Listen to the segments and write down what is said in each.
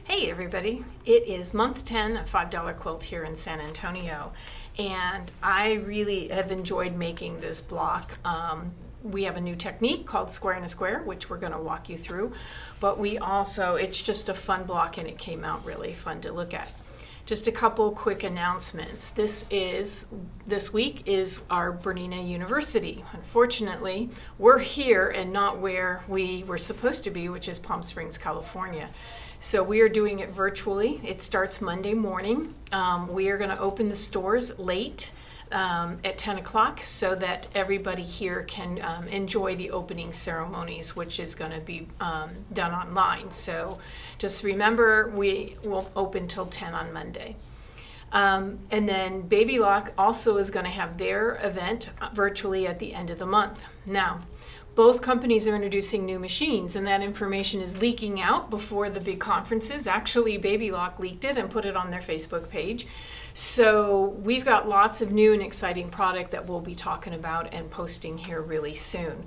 Hey everybody, it is month 10 of $5 Quilt here in San Antonio, and I really have enjoyed making this block. We have a new technique called square in a square, which we're going to walk you through, but it's just a fun block and it came out really fun to look at. Just a couple quick announcements. This week is our Bernina University. Unfortunately, we're here and not where we were supposed to be, which is Palm Springs, California. So we are doing it virtually. It starts Monday morning. We are going to open the stores late at 10 o'clock so that everybody here can enjoy the opening ceremonies, which is going to be done online. So just remember, we will open till 10 on Monday. And then Baby Lock also is going to have their event virtually at the end of the month. Now, both companies are introducing new machines, and that information is leaking out before the big conferences. Actually, Baby Lock leaked it and put it on their Facebook page. So we've got lots of new and exciting product that we'll be talking about and posting here really soon.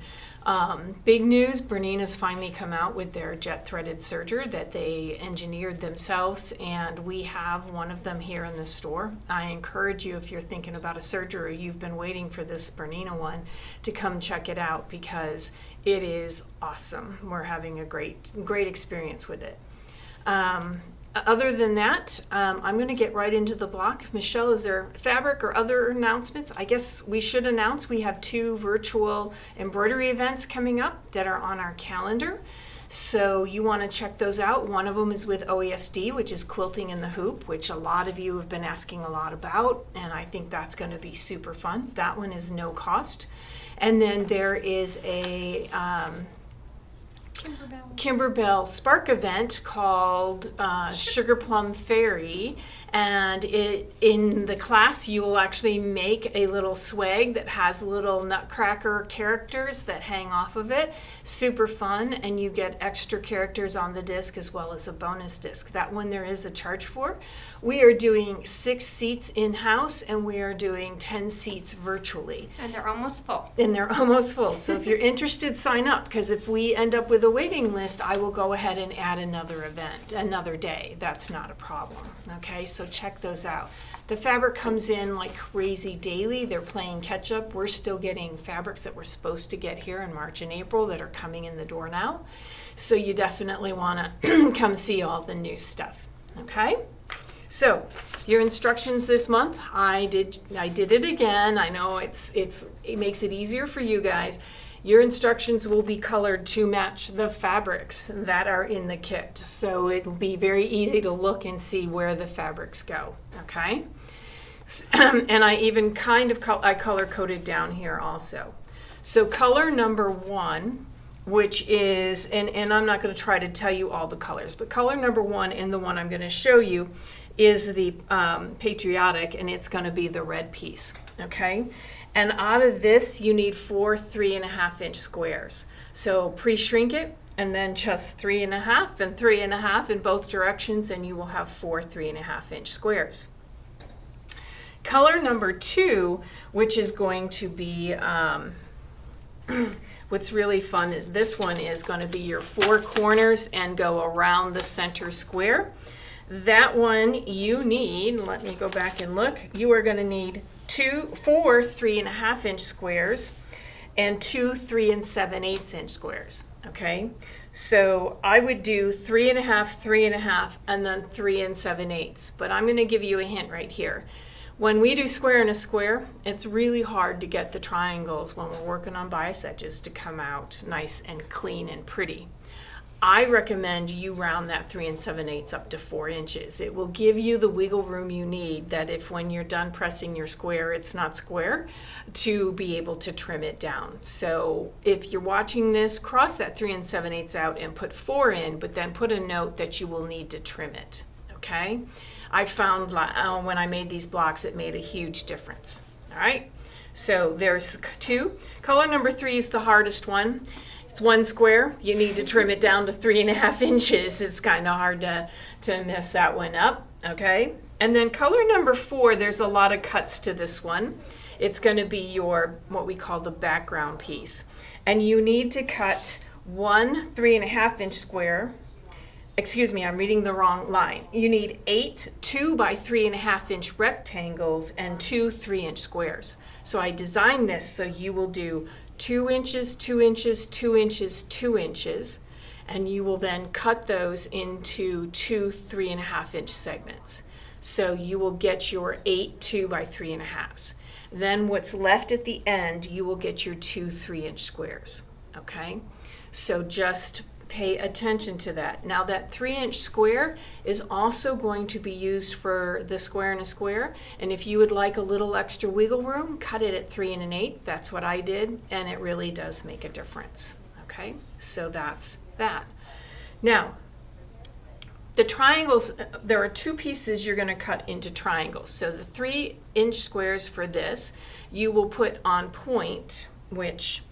Big news, Bernina's finally come out with their jet threaded serger that they engineered themselves, and we have one of them here in the store. I encourage you, if you're thinking about a serger or you've been waiting for this Bernina one, to come check it out because it is awesome. We're having a great experience with it. Other than that, I'm going to get right into the block. Michelle, is there fabric or other announcements? I guess we should announce we have 2 virtual embroidery events coming up that are on our calendar. So you want to check those out. One of them is with OESD, which is Quilting in the Hoop, which a lot of you have been asking a lot about, and I think that's going to be super fun. That one is no cost. And then there is a Kimberbell Spark event called Sugar Plum Fairy, and in the class you will actually make a little swag that has little nutcracker characters that hang off of it. Super fun, and you get extra characters on the disc as well as a bonus disc. That one there is a charge for. We are doing 6 seats in-house and we are doing 10 seats virtually. And they're almost full. So if you're interested, sign up, because if we end up with a waiting list, I will go ahead and add another event, another day. That's not a problem. Okay, so check those out. The fabric comes in like crazy daily. They're playing catch up. We're still getting fabrics that we're supposed to get here in March and April that are coming in the door now. So you definitely want to come see all the new stuff. Okay? So your instructions this month, I did it again. I know it makes it easier for you guys. Your instructions will be colored to match the fabrics that are in the kit. So it'll be very easy to look and see where the fabrics go, okay? And I even I color coded down here also. So color number 1, which is, and I'm not going to try to tell you all the colors, but color number 1 and the one I'm going to show you is the Patriotic, and it's going to be the red piece, okay? And out of this, you need 4 3.5-inch squares. So pre-shrink it, and then just 3.5 and 3.5 in both directions, and you will have 4 3.5-inch squares. Color number 2, which is going to be, what's really fun, this one is going to be your 4 corners and go around the center square. That one you need, let me go back and look, you are going to need 4 3.5-inch squares and 2 3 7/8-inch squares. Okay, so I would do 3.5, 3.5, and then 3 7/8. But I'm going to give you a hint right here. When we do square in a square, it's really hard to get the triangles when we're working on bias edges to come out nice and clean and pretty. I recommend you round that 3 7/8 up to 4 inches. It will give you the wiggle room you need, that if when you're done pressing your square, it's not square, to be able to trim it down. So if you're watching this, cross that 3 7/8 out and put 4 in, but then put a note that you will need to trim it, okay? I found when I made these blocks, it made a huge difference, all right? So there's 2. Color number 3 is the hardest one. It's 1 square. You need to trim it down to 3.5 inches. It's kind of hard to mess that one up, okay? And then color number 4, there's a lot of cuts to this one. It's going to be your, what we call the background piece. And you need to cut 1 3.5-inch square excuse me, I'm reading the wrong line. You need 8 2 by 3.5 inch rectangles and 2 3-inch squares. So I designed this so you will do 2 inches, 2 inches, 2 inches, 2 inches, and you will then cut those into 2 3.5 inch segments. So you will get your 8 2 by 3.5s. Then what's left at the end, you will get your 2 3-inch squares, okay? So just pay attention to that. Now that 3-inch square is also going to be used for the square and a square, and if you would like a little extra wiggle room, cut it at 3 1/8. That's what I did, and it really does make a difference, okay? So that's that. Now, the triangles, there are 2 pieces you're going to cut into triangles. So the 3-inch squares for this, you will put on point, which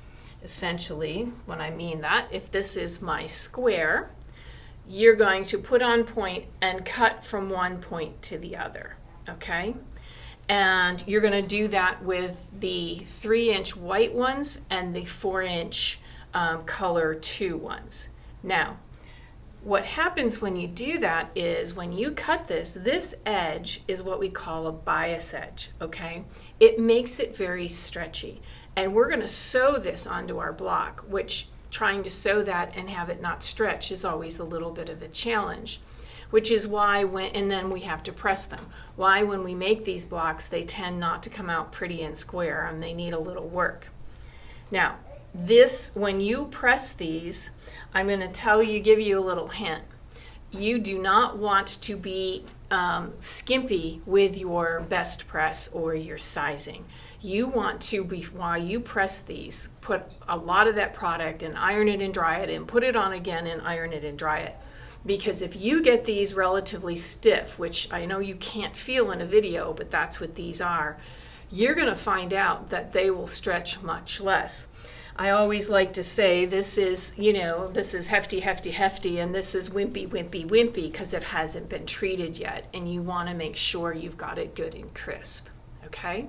essentially, when I mean that, if this is my square, you're going to put on point and cut from one point to the other, okay? And you're going to do that with the 3-inch white ones and the 4-inch color 2 ones. Now, what happens when you do that is when you cut this edge is what we call a bias edge, okay? It makes it very stretchy. And we're going to sew this onto our block, which trying to sew that and have it not stretch is always a little bit of a challenge, which is why and then we have to press them. Why when we make these blocks, they tend not to come out pretty and square and they need a little work. Now, when you press these, I'm going to give you a little hint. You do not want to be skimpy with your best press or your sizing. You want to be, while you press these, put a lot of that product and iron it and dry it and put it on again and iron it and dry it. Because if you get these relatively stiff, which I know you can't feel in a video, but that's what these are, you're going to find out that they will stretch much less. I always like to say this is, this is hefty, hefty, hefty, and this is wimpy, wimpy, wimpy, because it hasn't been treated yet, and you want to make sure you've got it good and crisp, okay?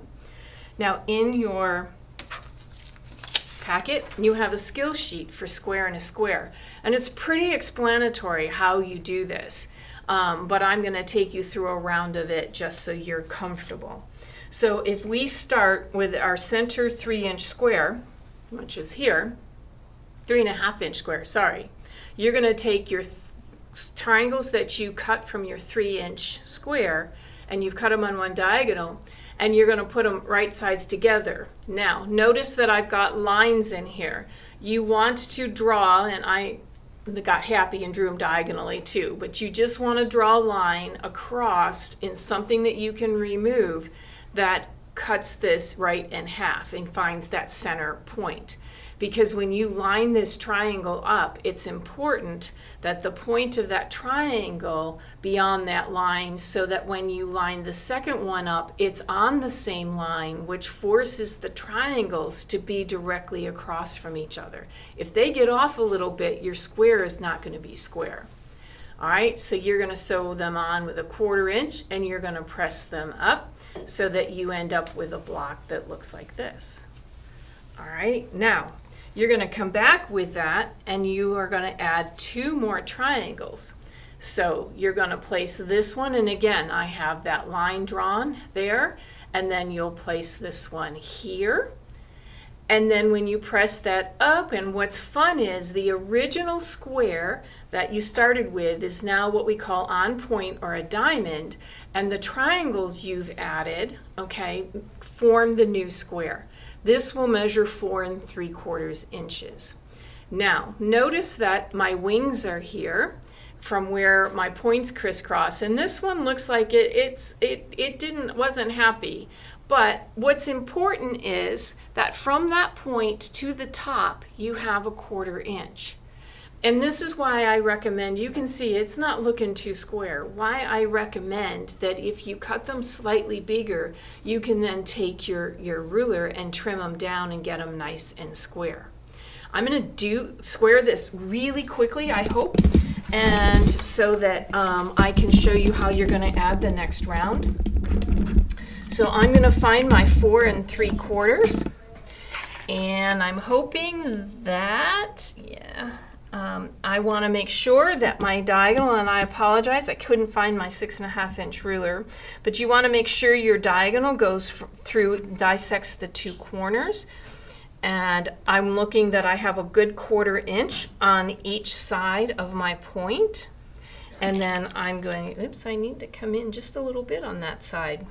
Now, in your packet, you have a skill sheet for square and a square, and it's pretty explanatory how you do this, but I'm going to take you through a round of it just so you're comfortable. So if we start with our center 3-inch square, which is here, 3.5-inch square, sorry. You're going to take your triangles that you cut from your 3-inch square, and you've cut them on one diagonal, and you're going to put them right sides together. Now, notice that I've got lines in here. You want to draw, and I got happy and drew them diagonally too, but you just want to draw a line across in something that you can remove that cuts this right in half and finds that center point. Because when you line this triangle up, it's important that the point of that triangle be on that line so that when you line the second one up, it's on the same line, which forces the triangles to be directly across from each other. If they get off a little bit, your square is not going to be square. All right, so you're going to sew them on with a 1/4 inch and you're going to press them up so that you end up with a block that looks like this. All right, now you're going to come back with that and you are going to add 2 more triangles. So you're going to place this one, and again, I have that line drawn there, and then you'll place this one here. And then when you press that up, and what's fun is the original square that you started with is now what we call on point or a diamond, and the triangles you've added, okay, form the new square. This will measure 4 3/4 inches. Now, notice that my wings are here from where my points crisscross, and this one looks like it wasn't happy. But what's important is that from that point to the top, you have a 1/4 inch. And this is why I recommend, you can see it's not looking too square, why I recommend that if you cut them slightly bigger, you can then take your ruler and trim them down and get them nice and square. I'm going to square this really quickly, I hope, and so that I can show you how you're going to add the next round. So I'm going to find my 4 3/4, and I'm hoping that, I want to make sure that my diagonal, and I apologize, I couldn't find my 6.5 inch ruler, but you want to make sure your diagonal goes through, dissects the two corners. And I'm looking that I have a good 1/4 inch on each side of my point. And then I'm going, oops, I need to come in just a little bit on that side.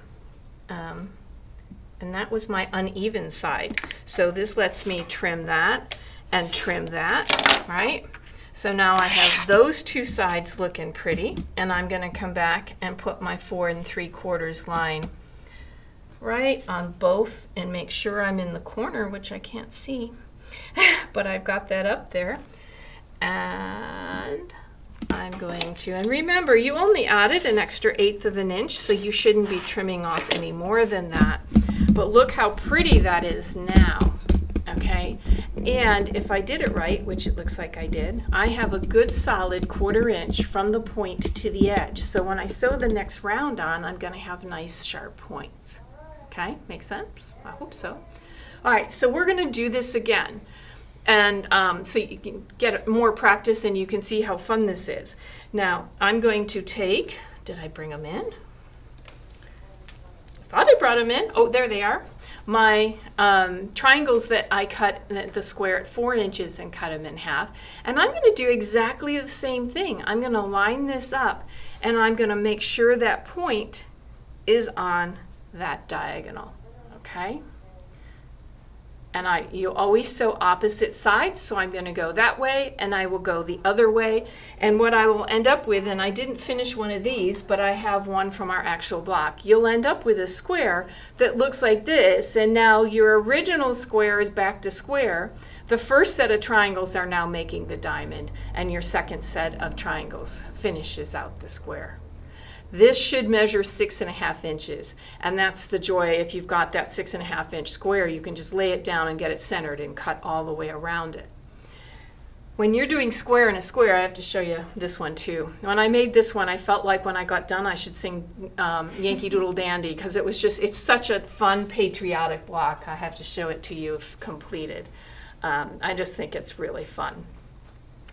And that was my uneven side. So this lets me trim that and trim that, right? So now I have those two sides looking pretty, and I'm going to come back and put my 4 3/4 line right on both and make sure I'm in the corner, which I can't see, but I've got that up there. And I'm going to, and remember, you only added an extra 1/8 of an inch, so you shouldn't be trimming off any more than that. But look how pretty that is now, okay? And if I did it right, which it looks like I did, I have a good solid 1/4 inch from the point to the edge. So when I sew the next round on, I'm gonna have nice sharp points. Okay, make sense? I hope so. All right, so we're gonna do this again. And so you can get more practice and you can see how fun this is. Now, I'm going to take, did I bring them in? I thought I brought them in. Oh, there they are. My triangles that I cut the square at 4 inches and cut them in half. And I'm gonna do exactly the same thing. I'm gonna line this up and I'm gonna make sure that point is on that diagonal, okay? And you always sew opposite sides, so I'm going to go that way and I will go the other way. And what I will end up with, and I didn't finish one of these, but I have one from our actual block, you'll end up with a square that looks like this, and now your original square is back to square. The first set of triangles are now making the diamond, and your second set of triangles finishes out the square. This should measure 6.5 inches, and that's the joy. If you've got that 6.5 inch square, you can just lay it down and get it centered and cut all the way around it. When you're doing square in a square, I have to show you this one too. When I made this one, I felt like when I got done, I should sing Yankee Doodle Dandy, because it was just, it's such a fun patriotic block. I have to show it to you if completed. I just think it's really fun.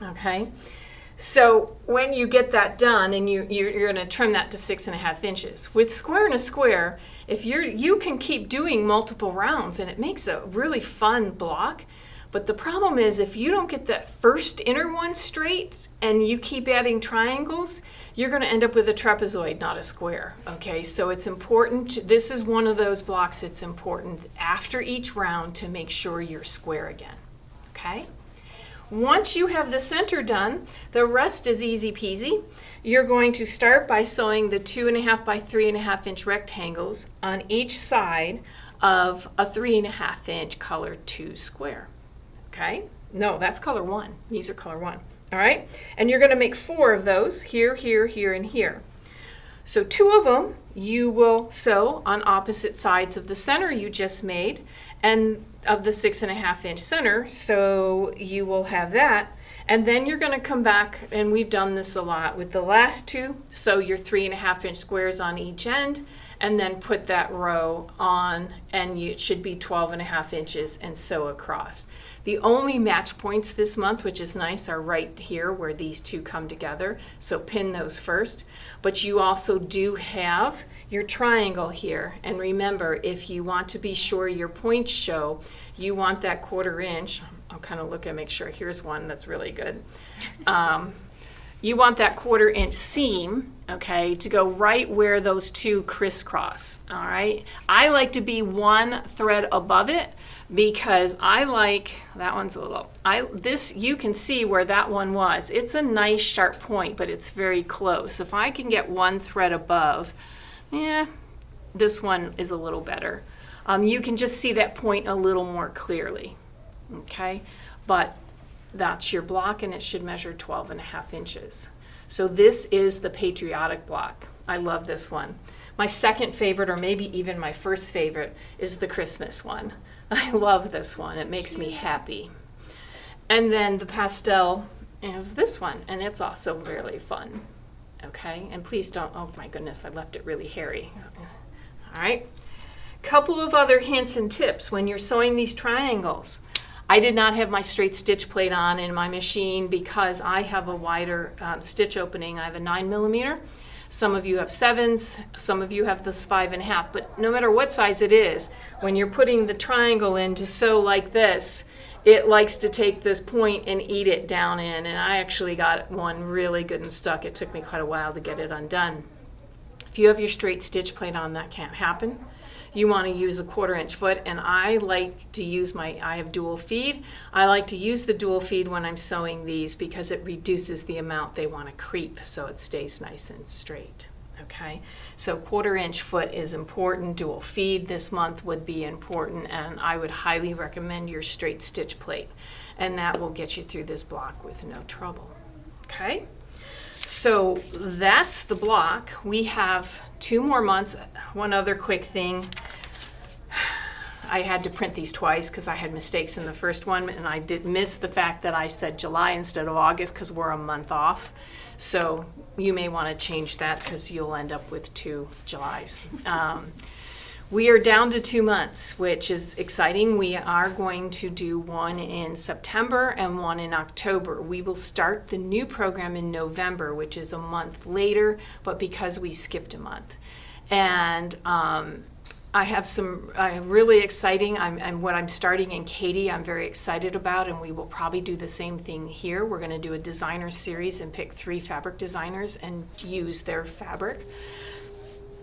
Okay. So when you get that done, and you're going to trim that to 6.5 inches. With square in a square, if you can keep doing multiple rounds, and it makes a really fun block. But the problem is, if you don't get that first inner one straight and you keep adding triangles, you're going to end up with a trapezoid, not a square. Okay, so it's important. This is one of those blocks that's important after each round to make sure you're square again. Okay. Once you have the center done, the rest is easy peasy. You're going to start by sewing the 2.5 by 3.5 inch rectangles on each side of a 3.5 inch color 2 square. Okay? No, that's color 1. These are color 1. All right? And you're going to make 4 of those, here, here, here, and here. So 2 of them you will sew on opposite sides of the center you just made, and of the 6.5 inch center, so you will have that. And then you're going to come back, and we've done this a lot with the last 2, sew your 3.5 inch squares on each end, and then put that row on, and it should be 12.5 inches, and sew across. The only match points this month, which is nice, are right here where these 2 come together, so pin those first. But you also do have your triangle here, and remember, if you want to be sure your points show, you want that 1/4 inch. I'll kind of look and make sure. Here's one that's really good. You want that 1/4 inch seam, okay, to go right where those 2 crisscross. All right. I like to be 1 thread above it, because I like, that one's a little, this, you can see where that one was. It's a nice sharp point, but it's very close. If I can get 1 thread above, yeah, this one is a little better. You can just see that point a little more clearly, okay? But that's your block, and it should measure 12.5 inches. So this is the patriotic block. I love this one. My second favorite, or maybe even my first favorite, is the Christmas one. I love this one. It makes me happy. And then the pastel is this one, and it's also really fun. Okay, and please don't, oh my goodness, I left it really hairy. All right, couple of other hints and tips when you're sewing these triangles. I did not have my straight stitch plate on in my machine because I have a wider stitch opening. I have a 9mm. Some of you have 7s, some of you have this 5.5, but no matter what size it is, when you're putting the triangle in to sew like this, it likes to take this point and eat it down in, and I actually got one really good and stuck. It took me quite a while to get it undone. If you have your straight stitch plate on, that can't happen. You want to use a 1/4" foot, and I like to use I have dual feed. I like to use the dual feed when I'm sewing these because it reduces the amount they want to creep so it stays nice and straight. Okay, so 1/4" foot is important. Dual feed this month would be important, and I would highly recommend your straight stitch plate, and that will get you through this block with no trouble. Okay, so that's the block. We have 2 more months. One other quick thing, I had to print these twice because I had mistakes in the first one, and I did miss the fact that I said July instead of August because we're a month off. So you may want to change that because you'll end up with 2 Julys. We are down to 2 months, which is exciting. We are going to do one in September and one in October. We will start the new program in November, which is a month later, but because we skipped a month. And I have some really exciting, and what I'm starting in Katy, I'm very excited about, and we will probably do the same thing here. We're going to do a designer series and pick 3 fabric designers and use their fabric.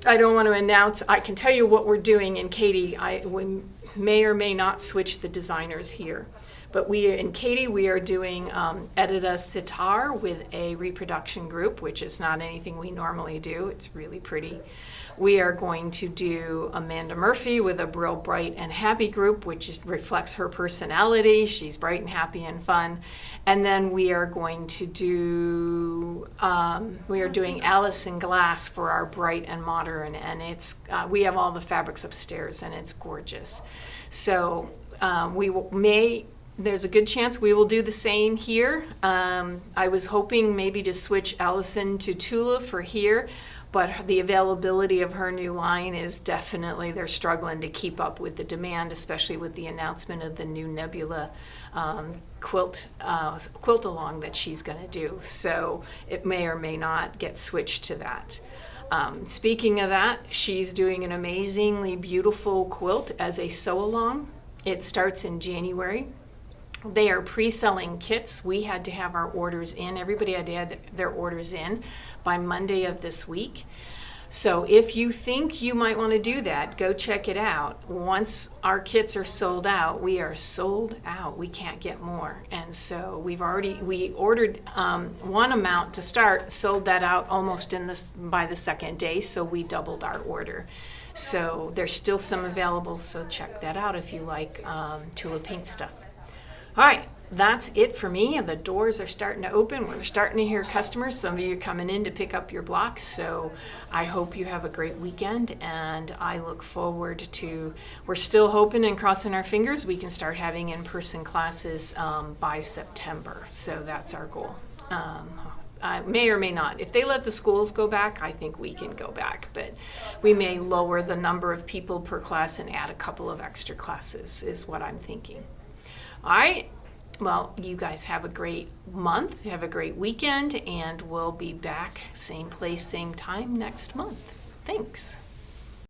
I don't want to announce, I can tell you what we're doing in Katy. We may or may not switch the designers here. But in Katy, we are doing Edita Sitar with a reproduction group, which is not anything we normally do. It's really pretty. We are going to do Amanda Murphy with a Brill Bright and Happy group, which reflects her personality. She's bright and happy and fun. And then we are going to do, we are doing Allison Glass for our bright and modern. And it's, we have all the fabrics upstairs and it's gorgeous. So there's a good chance we will do the same here. I was hoping maybe to switch Allison to Tula for here, but the availability of her new line is definitely, they're struggling to keep up with the demand, especially with the announcement of the new Nebula quilt along that she's going to do. So it may or may not get switched to that. Speaking of that, she's doing an amazingly beautiful quilt as a sew-along. It starts in January. They are pre-selling kits. We had to have our orders in. Everybody had to have their orders in by Monday of this week. So if you think you might want to do that, go check it out. Once our kits are sold out, we are sold out. We can't get more. And so we ordered one amount to start, sold that out almost by the second day, so we doubled our order. So there's still some available, so check that out if you like Tula paint stuff. All right, that's it for me. The doors are starting to open. We're starting to hear customers. Some of you are coming in to pick up your blocks. So I hope you have a great weekend, and I look forward to, we're still hoping and crossing our fingers we can start having in-person classes by September. So that's our goal. May or may not. If they let the schools go back, I think we can go back. But we may lower the number of people per class and add a couple of extra classes is what I'm thinking. All right, well, you guys have a great month, have a great weekend, and we'll be back same place, same time next month. Thanks.